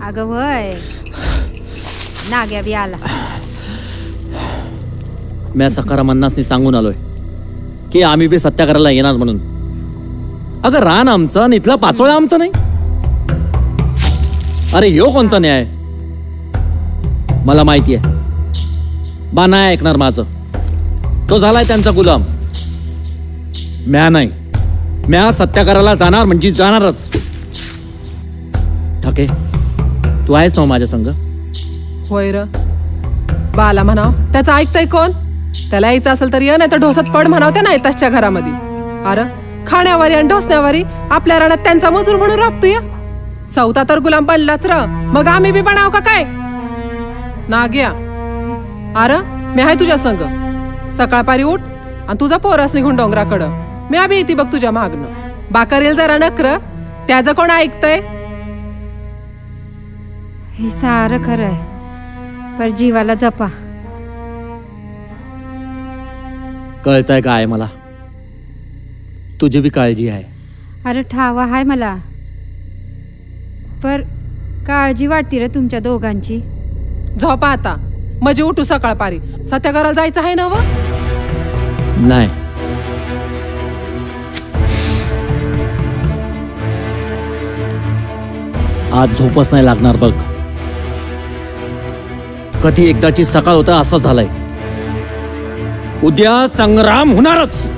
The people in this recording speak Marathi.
अगं वय नाग्या बी आला. मी सकारामांनासनी सांगून आलोय की आम्ही बी सत्याग्रहाला येणार म्हणून. अगं रान आमचं आणि इथला पाचोळा आमचा नाही. अरे ह्यो कोणता न्याय? मला माहिती आहे बा नाही ऐकणार माझं. तो झालाय त्यांचा गुलाम. म्या नाही. म्या सत्याग्रहाला जाणार म्हणजे जाणारच. ठाके तू आहेस ना माझ्या संग? होय र. बाला म्हणाव त्याचं ऐकतंय कोण? त्याला यायचं असेल तर ये, नाही तर ढोसत पड म्हणाव त्या नाही त्याच्या घरामध्ये. अरे खाण्यावारी आणि ढोसण्यावारी आपल्या रानात त्यांचा मजूर म्हणून राबतोय. सौता तर गुलाम बनलाच र, मग आम्ही बी बनाव का काय? नाग्या अरे मी आहे तुझ्या संग. सकाळपारी उठ आणि तुझा पोरस निघून डोंगराकडं. मी आम्ही येते बघ तुझ्या मागणं. बाकरेल जरा नकर, त्याचं कोण ऐकतंय? हे सारं खरं आहे, पर जीवाला जपा. कळतंय काय मला? तुझी बी काळजी आहे. अरे ठावा हाय मला, पर काळजी वाटते रे तुमच्या दोघांची. झोपा आता म्हणजे उठू सकाळपारी. सत्याग्रहाला जायचं आहे ना व? नाही. आज झोपच नाही लागणार बघ. कधी एकदाची सकाळ होता असं झालंय. उद्या संग्राम होणारच.